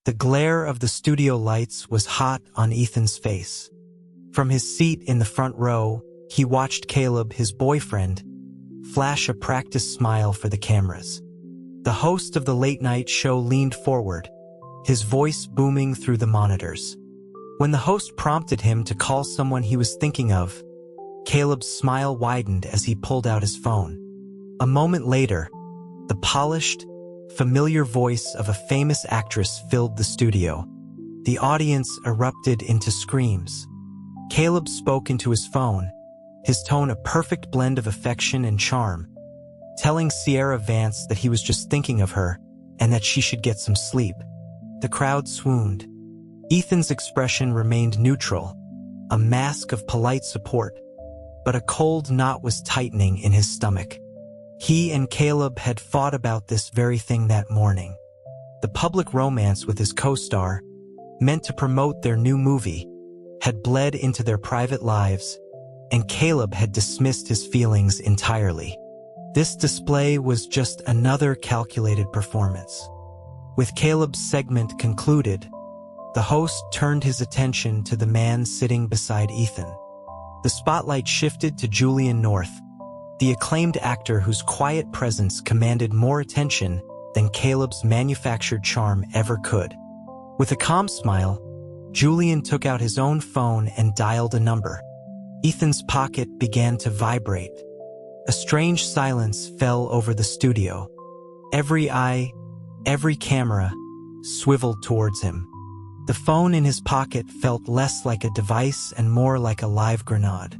The glare of the studio lights was hot on Ethan's face. From his seat in the front row, he watched Caleb, his boyfriend, flash a practiced smile for the cameras. The host of the late-night show leaned forward, his voice booming through the monitors. When the host prompted him to call someone he was thinking of, Caleb's smile widened as he pulled out his phone. A moment later, the polished, familiar voice of a famous actress filled the studio. The audience erupted into screams. Caleb spoke into his phone, his tone a perfect blend of affection and charm, telling Sierra Vance that he was just thinking of her and that she should get some sleep. The crowd swooned. Ethan's expression remained neutral, a mask of polite support, but a cold knot was tightening in his stomach. He and Caleb had fought about this very thing that morning. The public romance with his co-star, meant to promote their new movie, had bled into their private lives, and Caleb had dismissed his feelings entirely. This display was just another calculated performance. With Caleb's segment concluded, the host turned his attention to the man sitting beside Ethan. The spotlight shifted to Julian North, the acclaimed actor whose quiet presence commanded more attention than Caleb's manufactured charm ever could. With a calm smile, Julian took out his own phone and dialed a number. Ethan's pocket began to vibrate. A strange silence fell over the studio. Every eye, every camera, swiveled towards him. The phone in his pocket felt less like a device and more like a live grenade.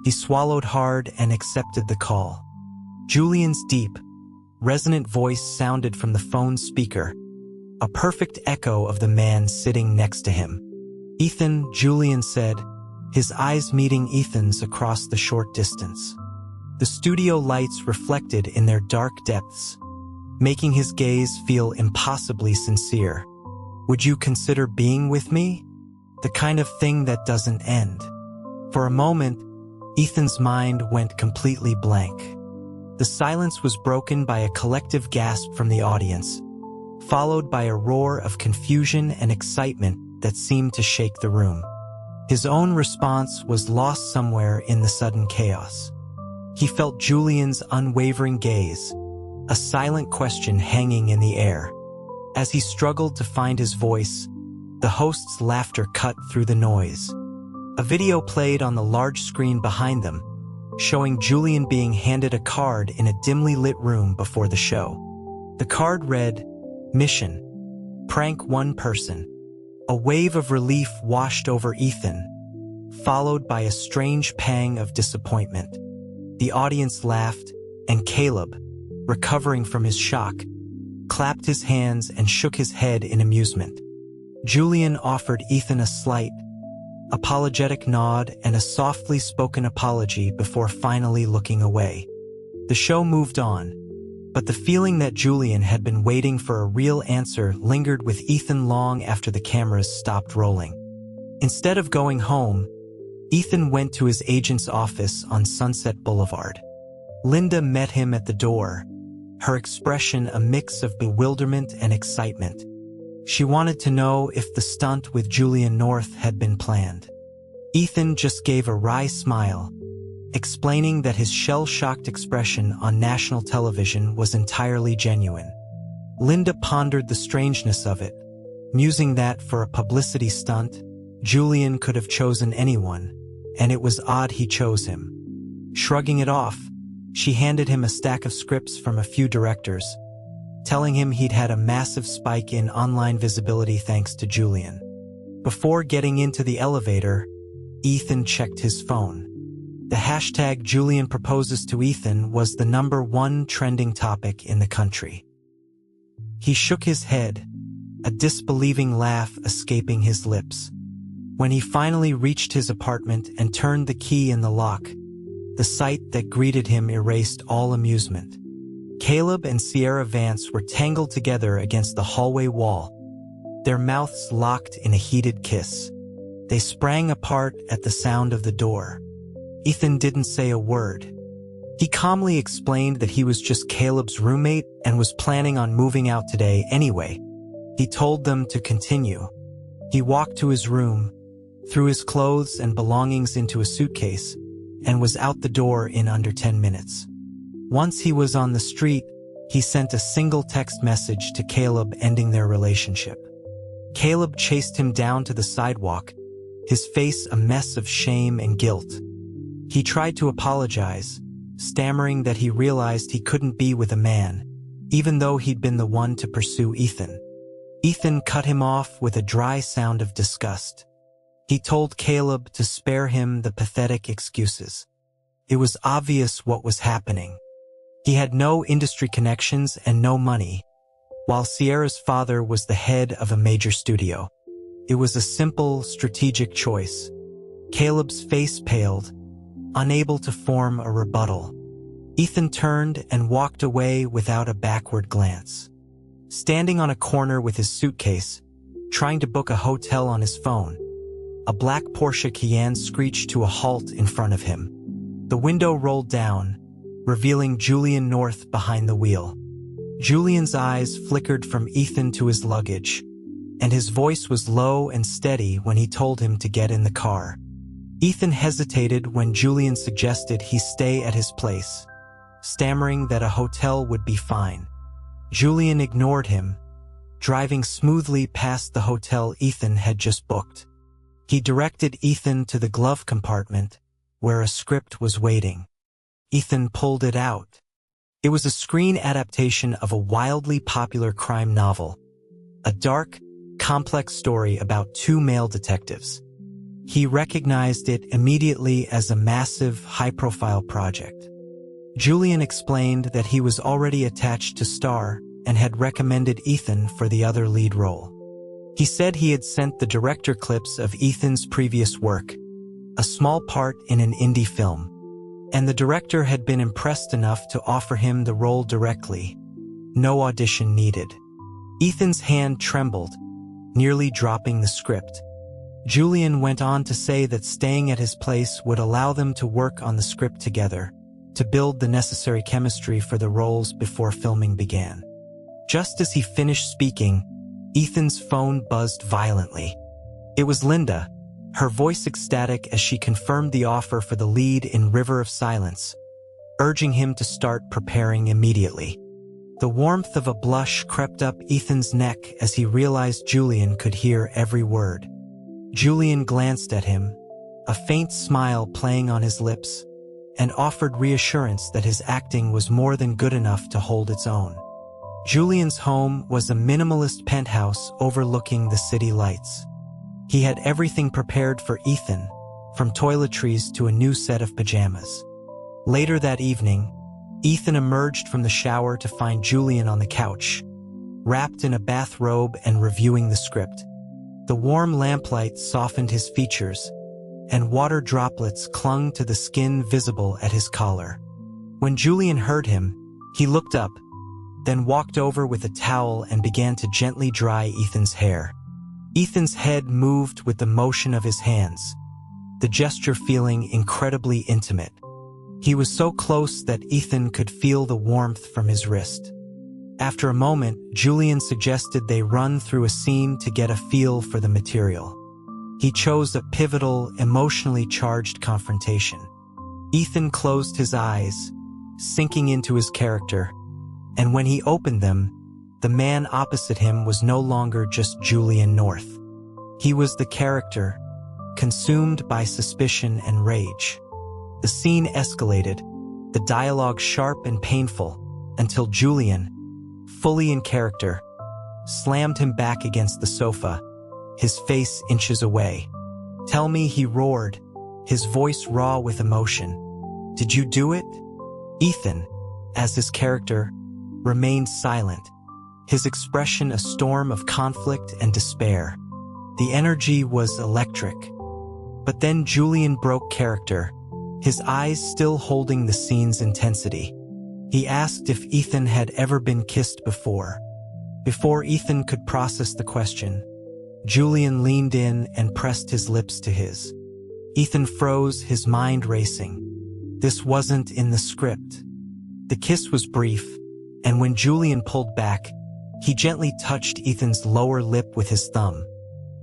He swallowed hard and accepted the call. Julian's deep, resonant voice sounded from the phone's speaker, a perfect echo of the man sitting next to him. "Ethan," Julian said, his eyes meeting Ethan's across the short distance. The studio lights reflected in their dark depths, making his gaze feel impossibly sincere. "Would you consider being with me? The kind of thing that doesn't end." For a moment, Ethan's mind went completely blank. The silence was broken by a collective gasp from the audience, followed by a roar of confusion and excitement that seemed to shake the room. His own response was lost somewhere in the sudden chaos. He felt Julian's unwavering gaze, a silent question hanging in the air. As he struggled to find his voice, the host's laughter cut through the noise. A video played on the large screen behind them, showing Julian being handed a card in a dimly lit room before the show. The card read, "Mission. Prank one person." A wave of relief washed over Ethan, followed by a strange pang of disappointment. The audience laughed, and Caleb, recovering from his shock, clapped his hands and shook his head in amusement. Julian offered Ethan a slight, apologetic nod and a softly spoken apology before finally looking away. The show moved on, but the feeling that Julian had been waiting for a real answer lingered with Ethan long after the cameras stopped rolling. Instead of going home, Ethan went to his agent's office on Sunset Boulevard. Linda met him at the door, her expression a mix of bewilderment and excitement. She wanted to know if the stunt with Julian North had been planned. Ethan just gave a wry smile, explaining that his shell-shocked expression on national television was entirely genuine. Linda pondered the strangeness of it, musing that for a publicity stunt, Julian could have chosen anyone, and it was odd he chose him. Shrugging it off, she handed him a stack of scripts from a few directors, telling him he'd had a massive spike in online visibility thanks to Julian. Before getting into the elevator, Ethan checked his phone. The hashtag Julian proposes to Ethan was the #1 trending topic in the country. He shook his head, a disbelieving laugh escaping his lips. When he finally reached his apartment and turned the key in the lock, the sight that greeted him erased all amusement. Caleb and Sierra Vance were tangled together against the hallway wall, their mouths locked in a heated kiss. They sprang apart at the sound of the door. Ethan didn't say a word. He calmly explained that he was just Caleb's roommate and was planning on moving out today anyway, He told them to continue. He walked to his room, threw his clothes and belongings into a suitcase, and was out the door in under 10 minutes. Once he was on the street, he sent a single text message to Caleb ending their relationship. Caleb chased him down to the sidewalk, his face a mess of shame and guilt. He tried to apologize, stammering that he realized he couldn't be with a man, even though he'd been the one to pursue Ethan. Ethan cut him off with a dry sound of disgust. He told Caleb to spare him the pathetic excuses. It was obvious what was happening. He had no industry connections and no money, while Sierra's father was the head of a major studio. It was a simple, strategic choice. Caleb's face paled, unable to form a rebuttal. Ethan turned and walked away without a backward glance. Standing on a corner with his suitcase, trying to book a hotel on his phone, a black Porsche Cayenne screeched to a halt in front of him. The window rolled down, revealing Julian North behind the wheel. Julian's eyes flickered from Ethan to his luggage, and his voice was low and steady when he told him to get in the car. Ethan hesitated when Julian suggested he stay at his place, stammering that a hotel would be fine. Julian ignored him, driving smoothly past the hotel Ethan had just booked. He directed Ethan to the glove compartment, where a script was waiting. Ethan pulled it out. It was a screen adaptation of a wildly popular crime novel, a dark, complex story about two male detectives. He recognized it immediately as a massive, high-profile project. Julian explained that he was already attached to Star and had recommended Ethan for the other lead role. He said he had sent the director clips of Ethan's previous work, a small part in an indie film, and the director had been impressed enough to offer him the role directly. No audition needed. Ethan's hand trembled, nearly dropping the script. Julian went on to say that staying at his place would allow them to work on the script together, to build the necessary chemistry for the roles before filming began. Just as he finished speaking, Ethan's phone buzzed violently. It was Linda, her voice ecstatic as she confirmed the offer for the lead in River of Silence, urging him to start preparing immediately. The warmth of a blush crept up Ethan's neck as he realized Julian could hear every word. Julian glanced at him, a faint smile playing on his lips, and offered reassurance that his acting was more than good enough to hold its own. Julian's home was a minimalist penthouse overlooking the city lights. He had everything prepared for Ethan, from toiletries to a new set of pajamas. Later that evening, Ethan emerged from the shower to find Julian on the couch, wrapped in a bathrobe and reviewing the script. The warm lamplight softened his features, and water droplets clung to the skin visible at his collar. When Julian heard him, he looked up, then walked over with a towel and began to gently dry Ethan's hair. Ethan's head moved with the motion of his hands, the gesture feeling incredibly intimate. He was so close that Ethan could feel the warmth from his wrist. After a moment, Julian suggested they run through a scene to get a feel for the material. He chose a pivotal, emotionally charged confrontation. Ethan closed his eyes, sinking into his character, and when he opened them, the man opposite him was no longer just Julian North. He was the character, consumed by suspicion and rage. The scene escalated, the dialogue sharp and painful, until Julian, fully in character, slammed him back against the sofa, his face inches away. "Tell me," he roared, his voice raw with emotion. "Did you do it?" Ethan, as his character, remained silent, his expression a storm of conflict and despair. The energy was electric. But then Julian broke character, his eyes still holding the scene's intensity. He asked if Ethan had ever been kissed before. Before Ethan could process the question, Julian leaned in and pressed his lips to his. Ethan froze, his mind racing. This wasn't in the script. The kiss was brief, and when Julian pulled back, He gently touched Ethan's lower lip with his thumb.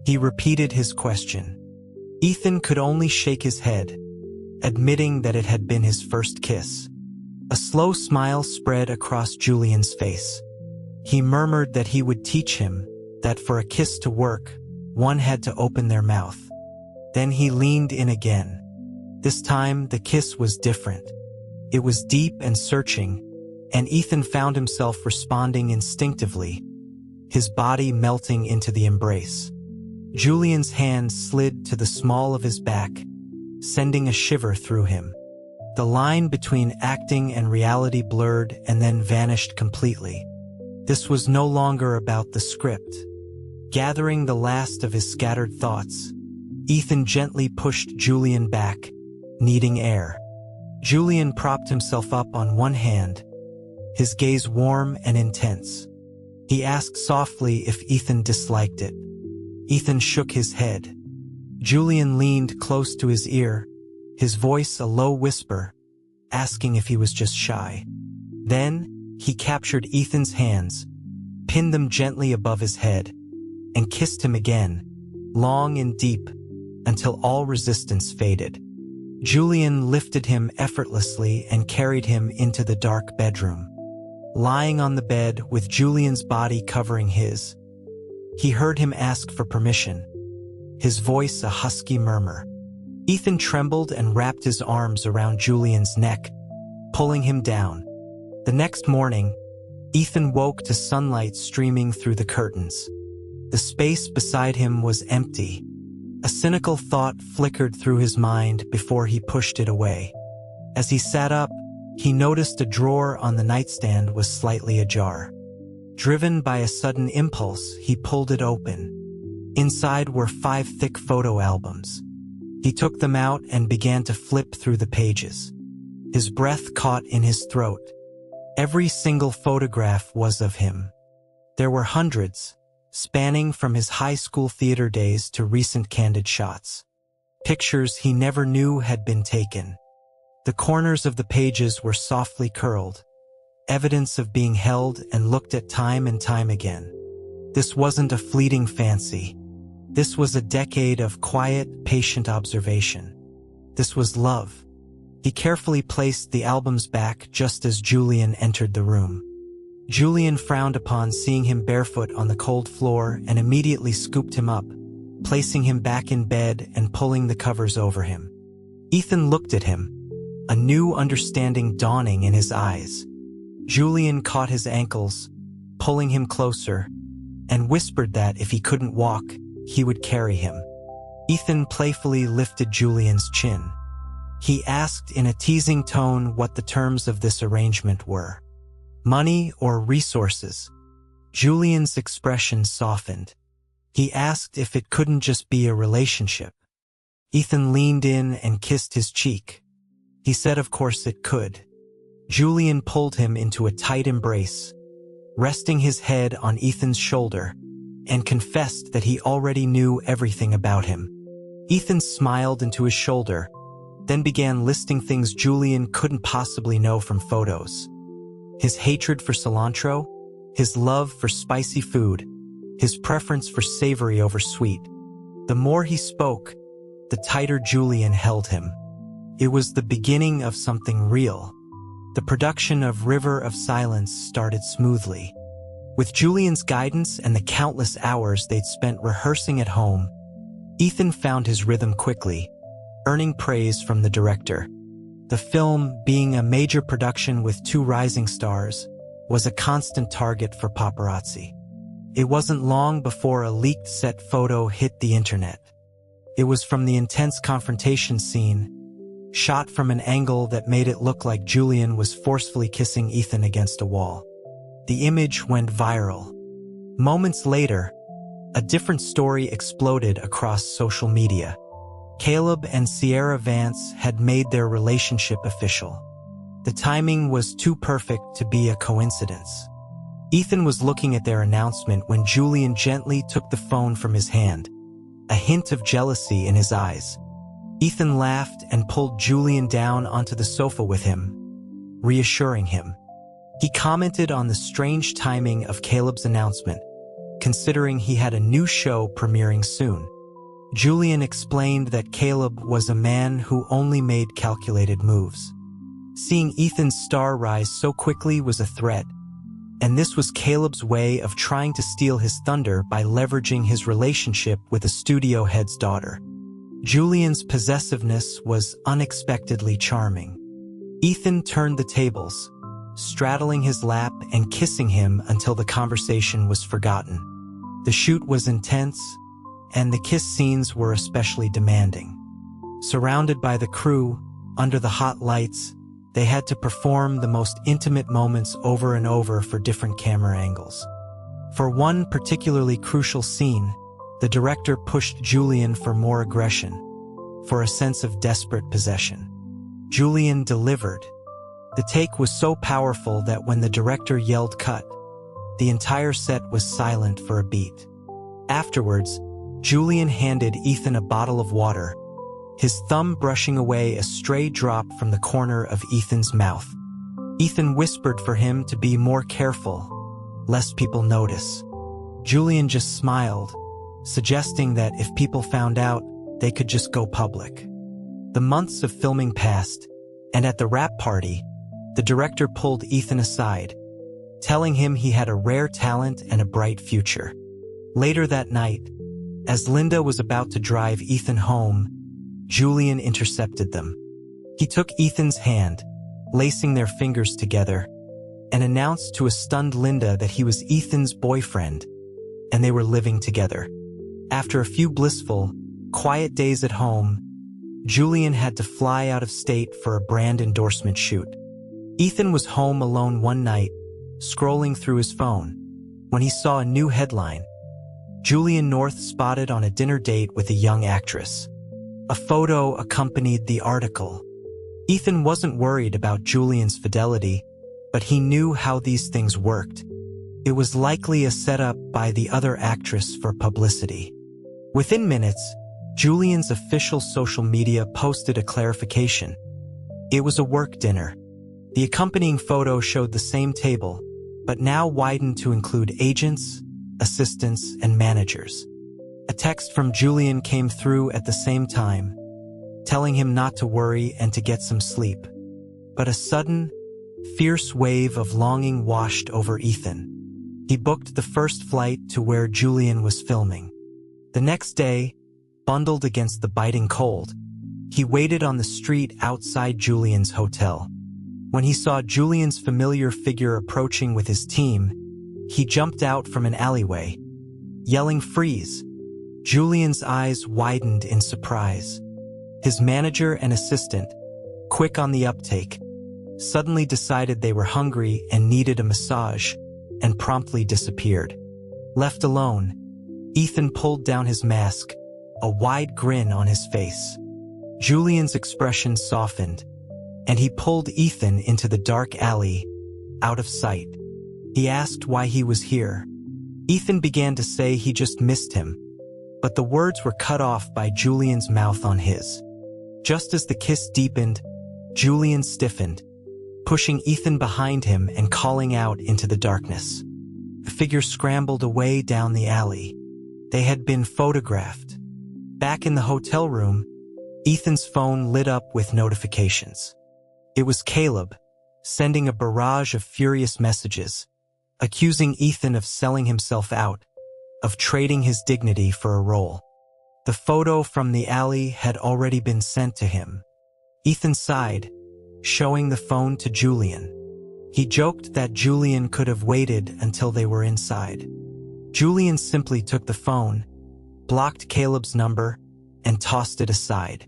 He repeated his question. Ethan could only shake his head, admitting that it had been his first kiss. A slow smile spread across Julian's face. He murmured that he would teach him that for a kiss to work, one had to open their mouth. Then he leaned in again. This time, the kiss was different. It was deep and searching, and Ethan found himself responding instinctively, his body melting into the embrace. Julian's hand slid to the small of his back, sending a shiver through him. The line between acting and reality blurred and then vanished completely. This was no longer about the script. Gathering the last of his scattered thoughts, Ethan gently pushed Julian back, needing air. Julian propped himself up on one hand, his gaze warm and intense. He asked softly if Ethan disliked it. Ethan shook his head. Julian leaned close to his ear, his voice a low whisper, asking if he was just shy. Then, he captured Ethan's hands, pinned them gently above his head, and kissed him again, long and deep, until all resistance faded. Julian lifted him effortlessly and carried him into the dark bedroom. Lying on the bed with Julian's body covering his, he heard him ask for permission, his voice a husky murmur. Ethan trembled and wrapped his arms around Julian's neck, pulling him down. The next morning, Ethan woke to sunlight streaming through the curtains. The space beside him was empty. A cynical thought flickered through his mind before he pushed it away. As he sat up, he noticed a drawer on the nightstand was slightly ajar. Driven by a sudden impulse, he pulled it open. Inside were 5 thick photo albums. He took them out and began to flip through the pages. His breath caught in his throat. Every single photograph was of him. There were hundreds, spanning from his high school theater days to recent candid shots. Pictures he never knew had been taken. The corners of the pages were softly curled, evidence of being held and looked at time and time again. This wasn't a fleeting fancy. This was a decade of quiet, patient observation. This was love. He carefully placed the albums back just as Julian entered the room. Julian frowned upon seeing him barefoot on the cold floor and immediately scooped him up, placing him back in bed and pulling the covers over him. Ethan looked at him, a new understanding dawning in his eyes. Julian caught his ankles, pulling him closer, and whispered that if he couldn't walk, he would carry him. Ethan playfully lifted Julian's chin. He asked in a teasing tone what the terms of this arrangement were. Money or resources? Julian's expression softened. He asked if it couldn't just be a relationship. Ethan leaned in and kissed his cheek. He said of course it could. Julian pulled him into a tight embrace, resting his head on Ethan's shoulder, and confessed that he already knew everything about him. Ethan smiled into his shoulder, then began listing things Julian couldn't possibly know from photos. His hatred for cilantro, his love for spicy food, his preference for savory over sweet. The more he spoke, the tighter Julian held him. It was the beginning of something real. The production of River of Silence started smoothly. With Julian's guidance and the countless hours they'd spent rehearsing at home, Ethan found his rhythm quickly, earning praise from the director. The film, being a major production with 2 rising stars, was a constant target for paparazzi. It wasn't long before a leaked set photo hit the internet. It was from the intense confrontation scene, shot from an angle that made it look like Julian was forcefully kissing Ethan against a wall. The image went viral. Moments later, a different story exploded across social media. Caleb and Sierra Vance had made their relationship official. The timing was too perfect to be a coincidence. Ethan was looking at their announcement when Julian gently took the phone from his hand, a hint of jealousy in his eyes. Ethan laughed and pulled Julian down onto the sofa with him, reassuring him. He commented on the strange timing of Caleb's announcement, considering he had a new show premiering soon. Julian explained that Caleb was a man who only made calculated moves. Seeing Ethan's star rise so quickly was a threat, and this was Caleb's way of trying to steal his thunder by leveraging his relationship with a studio head's daughter. Julian's possessiveness was unexpectedly charming. Ethan turned the tables, straddling his lap and kissing him until the conversation was forgotten. The shoot was intense, and the kiss scenes were especially demanding. Surrounded by the crew, under the hot lights, they had to perform the most intimate moments over and over for different camera angles. For one particularly crucial scene, the director pushed Julian for more aggression, for a sense of desperate possession. Julian delivered. The take was so powerful that when the director yelled cut, the entire set was silent for a beat. Afterwards, Julian handed Ethan a bottle of water, his thumb brushing away a stray drop from the corner of Ethan's mouth. Ethan whispered for him to be more careful, lest people notice. Julian just smiled, suggesting that if people found out, they could just go public. The months of filming passed, and at the wrap party, the director pulled Ethan aside, telling him he had a rare talent and a bright future. Later that night, as Linda was about to drive Ethan home, Julian intercepted them. He took Ethan's hand, lacing their fingers together, and announced to a stunned Linda that he was Ethan's boyfriend, and they were living together. After a few blissful, quiet days at home, Julian had to fly out of state for a brand endorsement shoot. Ethan was home alone one night, scrolling through his phone, when he saw a new headline: Julian North spotted on a dinner date with a young actress. A photo accompanied the article. Ethan wasn't worried about Julian's fidelity, but he knew how these things worked. It was likely a setup by the other actress for publicity. Within minutes, Julian's official social media posted a clarification. It was a work dinner. The accompanying photo showed the same table, but now widened to include agents, assistants, and managers. A text from Julian came through at the same time, telling him not to worry and to get some sleep. But a sudden, fierce wave of longing washed over Ethan. He booked the first flight to where Julian was filming. The next day, bundled against the biting cold, he waited on the street outside Julian's hotel. When he saw Julian's familiar figure approaching with his team, he jumped out from an alleyway, yelling "Freeze!" Julian's eyes widened in surprise. His manager and assistant, quick on the uptake, suddenly decided they were hungry and needed a massage, and promptly disappeared. Left alone, Ethan pulled down his mask, a wide grin on his face. Julian's expression softened, and he pulled Ethan into the dark alley, out of sight. He asked why he was here. Ethan began to say he just missed him, but the words were cut off by Julian's mouth on his. Just as the kiss deepened, Julian stiffened, pushing Ethan behind him and calling out into the darkness. The figure scrambled away down the alley. They had been photographed. Back in the hotel room, Ethan's phone lit up with notifications. It was Caleb, sending a barrage of furious messages, accusing Ethan of selling himself out, of trading his dignity for a role. The photo from the alley had already been sent to him. Ethan sighed, showing the phone to Julian. He joked that Julian could have waited until they were inside. Julian simply took the phone, blocked Caleb's number, and tossed it aside.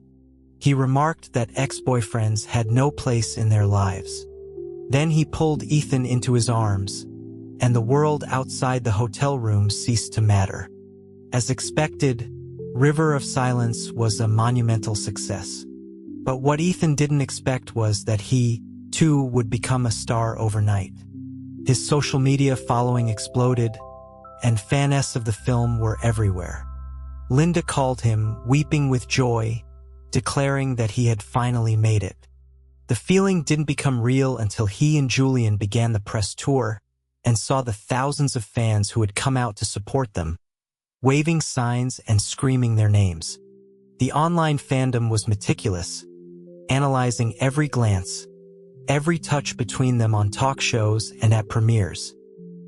He remarked that ex-boyfriends had no place in their lives. Then he pulled Ethan into his arms, and the world outside the hotel room ceased to matter. As expected, River of Silence was a monumental success. But what Ethan didn't expect was that he, too, would become a star overnight. His social media following exploded, and fans of the film were everywhere. Linda called him, weeping with joy, declaring that he had finally made it. The feeling didn't become real until he and Julian began the press tour and saw the thousands of fans who had come out to support them, waving signs and screaming their names. The online fandom was meticulous, analyzing every glance, every touch between them on talk shows and at premieres.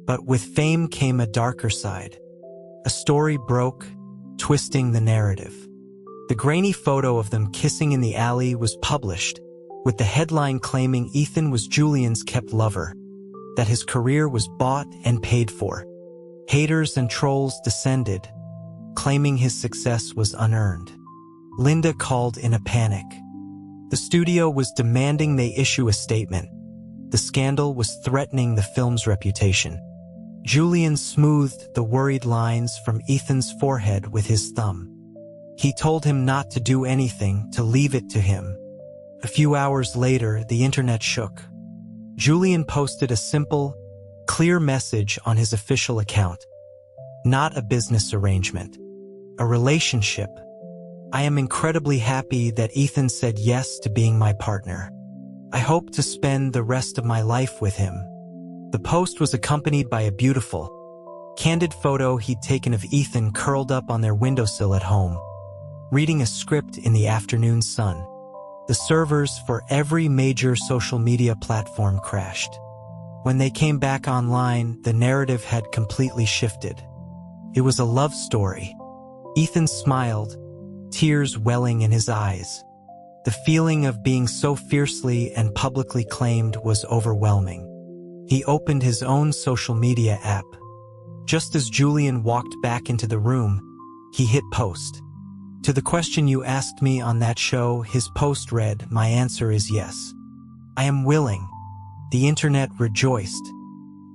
But with fame came a darker side. A story broke, twisting the narrative. The grainy photo of them kissing in the alley was published, with the headline claiming Ethan was Julian's kept lover, that his career was bought and paid for. Haters and trolls descended, claiming his success was unearned. Linda called in a panic. The studio was demanding they issue a statement. The scandal was threatening the film's reputation. Julian smoothed the worried lines from Ethan's forehead with his thumb. He told him not to do anything, to leave it to him. A few hours later, the internet shook. Julian posted a simple, clear message on his official account. Not a business arrangement. A relationship. I am incredibly happy that Ethan said yes to being my partner. I hope to spend the rest of my life with him. The post was accompanied by a beautiful, candid photo he'd taken of Ethan curled up on their windowsill at home, reading a script in the afternoon sun. The servers for every major social media platform crashed. When they came back online, the narrative had completely shifted. It was a love story. Ethan smiled, tears welling in his eyes. The feeling of being so fiercely and publicly claimed was overwhelming. He opened his own social media app. Just as Julian walked back into the room, he hit post. To the question you asked me on that show, his post read, "My answer is yes. I am willing." The internet rejoiced.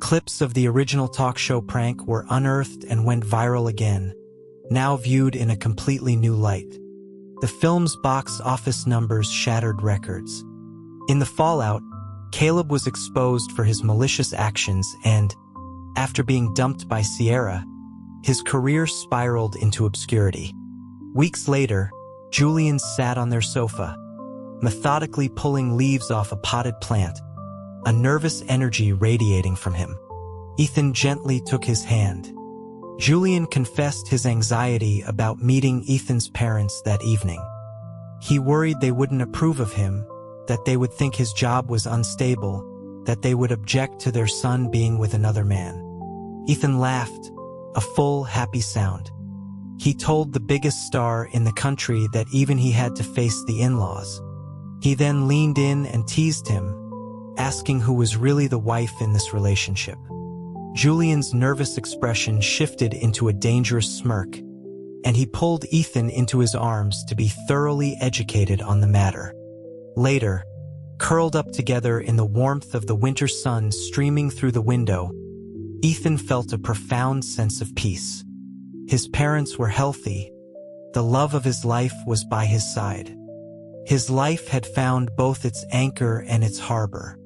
Clips of the original talk show prank were unearthed and went viral again, now viewed in a completely new light. The film's box office numbers shattered records. In the fallout, Caleb was exposed for his malicious actions and, after being dumped by Sierra, his career spiraled into obscurity. Weeks later, Julian sat on their sofa, methodically pulling leaves off a potted plant, a nervous energy radiating from him. Ethan gently took his hand. Julian confessed his anxiety about meeting Ethan's parents that evening. He worried they wouldn't approve of him, that they would think his job was unstable, that they would object to their son being with another man. Ethan laughed, a full, happy sound. He told the biggest star in the country that even he had to face the in-laws. He then leaned in and teased him, asking who was really the wife in this relationship. Julian's nervous expression shifted into a dangerous smirk, and he pulled Ethan into his arms to be thoroughly educated on the matter. Later, curled up together in the warmth of the winter sun streaming through the window, Ethan felt a profound sense of peace. His parents were healthy. The love of his life was by his side. His life had found both its anchor and its harbor.